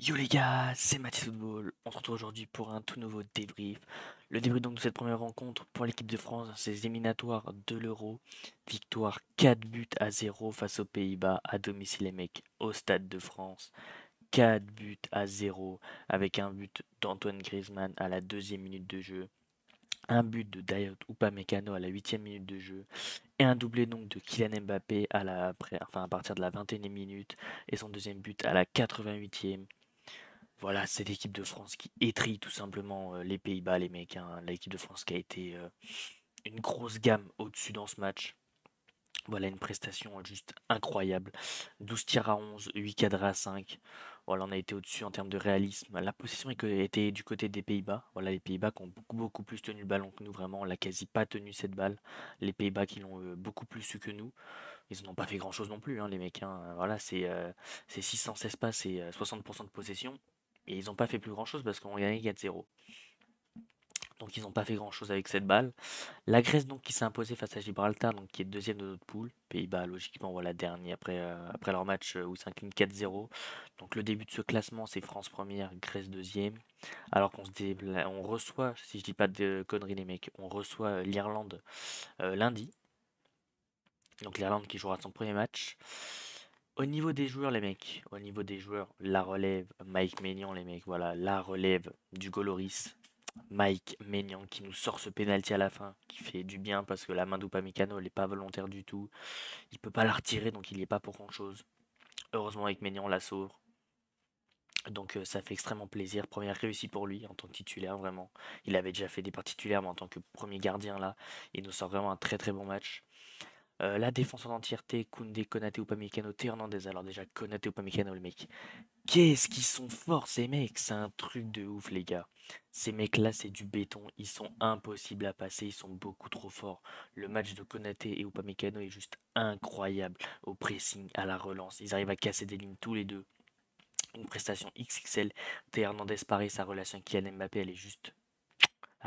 Yo les gars, c'est Mathis Football. On se retrouve aujourd'hui pour un tout nouveau débrief. Le débrief donc de cette première rencontre pour l'équipe de France, ces éliminatoires de l'Euro. Victoire 4 buts à 0 face aux Pays-Bas à domicile les mecs au Stade de France. 4 buts à 0 avec un but d'Antoine Griezmann à la deuxième minute de jeu. Un but de Dayot Upamecano à la huitième minute de jeu. Et un doublé donc de Kylian Mbappé à partir de la 21e minute. Et son deuxième but à la 88e. Voilà, c'est l'équipe de France qui étrille tout simplement les Pays-Bas, les mecs, hein. L'équipe de France qui a été une grosse gamme au-dessus dans ce match. Voilà, une prestation juste incroyable. 12 tirs à 11, 8 cadres à 5. Voilà, on a été au-dessus en termes de réalisme. La possession était du côté des Pays-Bas. Voilà, les Pays-Bas qui ont beaucoup plus tenu le ballon que nous, vraiment. On l'a quasi pas tenu cette balle. Les Pays-Bas qui l'ont beaucoup plus su que nous. Ils n'ont pas fait grand-chose non plus, hein, les mecs, hein. Voilà, c'est 616 passes et 60% de possession. Et ils n'ont pas fait plus grand-chose parce qu'on gagnait 4-0. Donc ils n'ont pas fait grand-chose avec cette balle. La Grèce donc qui s'est imposée face à Gibraltar, donc qui est deuxième de notre poule. Pays-Bas logiquement voilà dernier après leur match où ils s'inclinent 4-0. Donc le début de ce classement c'est France première, Grèce deuxième. Alors on reçoit, si je dis pas de conneries les mecs, on reçoit l'Irlande lundi. Donc l'Irlande qui jouera son premier match. Au niveau des joueurs, les mecs, au niveau des joueurs, la relève, Mike Maignan, les mecs, voilà, la relève du Goloris, Mike Maignan qui nous sort ce penalty à la fin, qui fait du bien parce que la main d'Upamecano, elle n'est pas volontaire du tout. Il peut pas la retirer, donc il n'y est pas pour grand-chose. Heureusement, Mike Maignan la sauve. Donc ça fait extrêmement plaisir. Première réussite pour lui en tant que titulaire, vraiment. Il avait déjà fait des parties titulaires, mais en tant que premier gardien là, il nous sort vraiment un très très bon match. La défense en entièreté, Koundé, Konaté, Upamecano, Théo Hernandez. Alors déjà, Konaté, Upamecano, le mec. Qu'est-ce qu'ils sont forts ces mecs, c'est un truc de ouf les gars. Ces mecs-là, c'est du béton, ils sont impossibles à passer, ils sont beaucoup trop forts. Le match de Konaté et Upamecano est juste incroyable au pressing, à la relance. Ils arrivent à casser des lignes tous les deux. Une prestation XXL. Théo Hernandez pareil, sa relation avec Kylian Mbappé,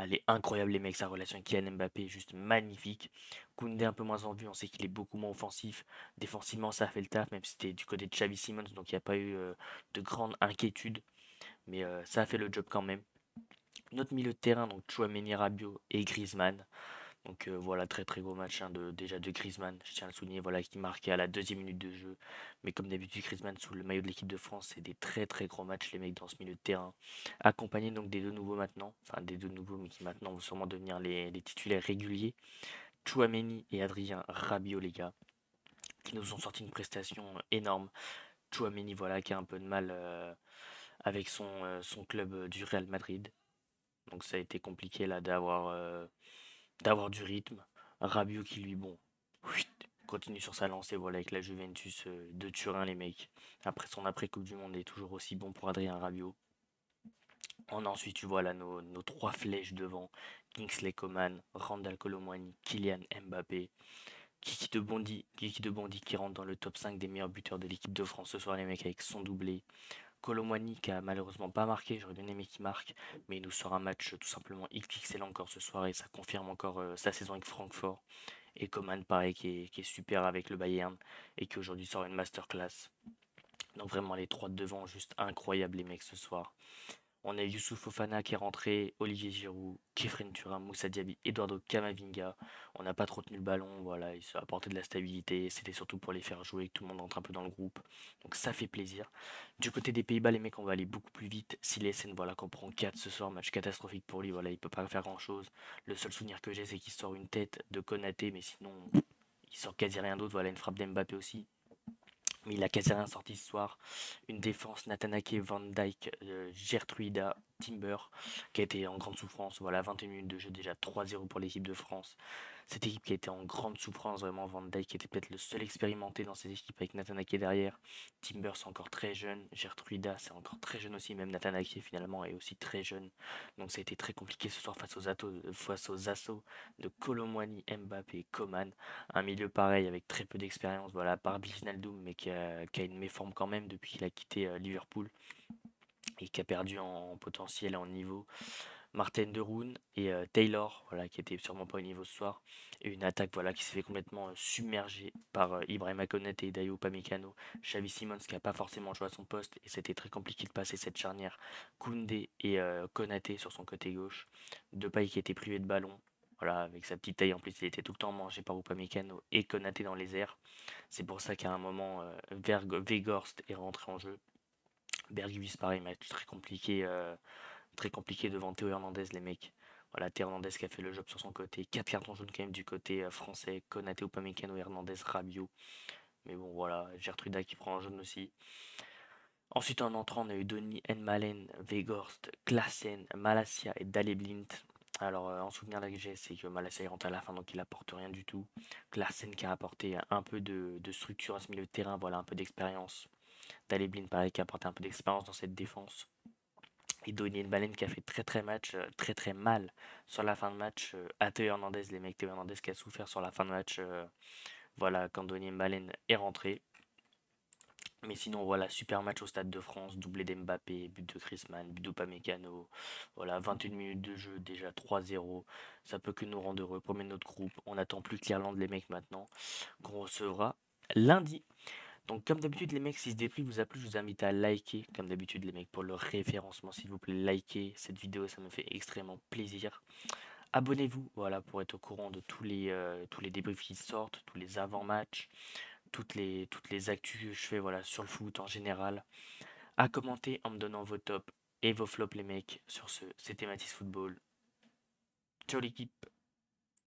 elle est incroyable les mecs, sa relation avec Kylian Mbappé est juste magnifique. Koundé un peu moins en vue, on sait qu'il est beaucoup moins offensif. Défensivement, ça a fait le taf, même si c'était du côté de Xavi Simons, donc il n'y a pas eu de grande inquiétude. Mais ça a fait le job quand même. Notre milieu de terrain, donc Tchouaméni, Rabiot et Griezmann. Donc voilà, très très gros match hein, déjà de Griezmann, je tiens à le souligner, voilà, qui marquait à la deuxième minute de jeu. Mais comme d'habitude, Griezmann sous le maillot de l'équipe de France, c'est des très très gros matchs les mecs dans ce milieu de terrain. Accompagné donc des deux nouveaux maintenant, enfin des deux nouveaux mais qui maintenant vont sûrement devenir les titulaires réguliers. Tchouaméni et Adrien Rabiot les gars, qui nous ont sorti une prestation énorme. Tchouaméni voilà, qui a un peu de mal avec son club du Real Madrid. Donc ça a été compliqué là d'avoir du rythme. Rabiot qui lui, bon, continue sur sa lancée, voilà, avec la Juventus de Turin, les mecs. Après son après-Coupe du Monde est toujours aussi bon pour Adrien Rabiot. On a ensuite, tu vois là, nos trois flèches devant. Kingsley Coman, Randal Colomwani, Kylian Mbappé. Kiki de Bondy qui rentre dans le top 5 des meilleurs buteurs de l'équipe de France ce soir, les mecs, avec son doublé. Colomwani qui a malheureusement pas marqué, j'aurais bien aimé qu'il marque, mais il nous sort un match tout simplement XXL encore ce soir et ça confirme encore sa saison avec Francfort. Et Coman, pareil, qui est super avec le Bayern et qui aujourd'hui sort une masterclass. Donc vraiment les trois de devant, juste incroyables les mecs ce soir. On a Youssouf Fofana qui est rentré, Olivier Giroud, Kefren Turin, Moussa Diaby, Eduardo Camavinga. On n'a pas trop tenu le ballon, voilà, ils ont apporté de la stabilité. C'était surtout pour les faire jouer, que tout le monde rentre un peu dans le groupe. Donc ça fait plaisir. Du côté des Pays-Bas, les mecs, on va aller beaucoup plus vite. Silesen, voilà, qu'on prend 4 ce soir, match catastrophique pour lui, voilà, il peut pas faire grand chose. Le seul souvenir que j'ai, c'est qu'il sort une tête de Konaté, mais sinon, il sort quasi rien d'autre. Voilà, une frappe d'Mbappé aussi. Mais il a quasi rien sorti ce soir. Une défense Natanake, Van Dyke, Gertruida, Timber, qui a été en grande souffrance. Voilà, 21 minutes de jeu, déjà 3-0 pour l'équipe de France. Cette équipe qui a été en grande souffrance, vraiment. Van Dyke qui était peut-être le seul expérimenté dans cette équipe avec Natanake derrière. Timber, c'est encore très jeune. Gertruida, c'est encore très jeune aussi. Même Natanake, finalement, est aussi très jeune. Donc ça a été très compliqué ce soir face aux assauts de Colomwani, Mbappé, Coman. Un milieu pareil avec très peu d'expérience, voilà, à part Wijnaldum, mais qui a une méforme quand même depuis qu'il a quitté Liverpool et qui a perdu en potentiel et en niveau. Martin de Roon et Taylor, voilà, qui était sûrement pas au niveau ce soir. Et une attaque voilà, qui s'est fait complètement submerger par Ibrahima Konaté et Dayo Upamecano. Xavi Simons qui n'a pas forcément joué à son poste et c'était très compliqué de passer cette charnière. Koundé et Konaté sur son côté gauche. Depay qui était privé de ballon. Voilà, avec sa petite taille en plus, il était tout le temps mangé par Upamecano et Konaté dans les airs. C'est pour ça qu'à un moment, Weghorst est rentré en jeu. Berghuis, pareil, match très compliqué devant Théo Hernandez, les mecs. Voilà, Théo Hernandez qui a fait le job sur son côté. 4 cartons jaunes quand même du côté français. Konaté, Upamecano, Hernandez, Rabiot. Mais bon, voilà, Gertruda qui prend un jaune aussi. Ensuite, en entrant, on a eu Donny, Enmalen, Weghorst, Klaassen, Malassia et Daley Alors, en souvenir là que j'ai, c'est que Malassia est rentré à la fin, donc il apporte rien du tout. Klaassen qui a apporté un peu de structure à ce milieu de terrain, voilà, un peu d'expérience. Daley pareil, qui a apporté un peu d'expérience dans cette défense. Et Donny Baleine qui a fait très très mal sur la fin de match à Théo Hernandez, les mecs. Théo Hernandez qui a souffert sur la fin de match, voilà, quand Donny Baleine est rentré. Mais sinon, voilà, super match au Stade de France, doublé d'Mbappé, but de Griezmann, but d'Upamecano. Voilà, 21 minutes de jeu, déjà 3-0. Ça peut que nous rendre heureux. Premier de notre groupe. On n'attend plus que l'Irlande, les mecs, maintenant, qu'on recevra lundi. Donc comme d'habitude les mecs, si ce débrief vous a plu, je vous invite à liker, comme d'habitude les mecs, pour le référencement, s'il vous plaît, likez cette vidéo, ça me fait extrêmement plaisir. Abonnez-vous, voilà, pour être au courant de tous les débriefs qui sortent, tous les avant-matchs, toutes les actus que je fais, voilà, sur le foot en général. À commenter en me donnant vos tops et vos flops les mecs. Sur ce, c'était Mathis Football. Ciao l'équipe.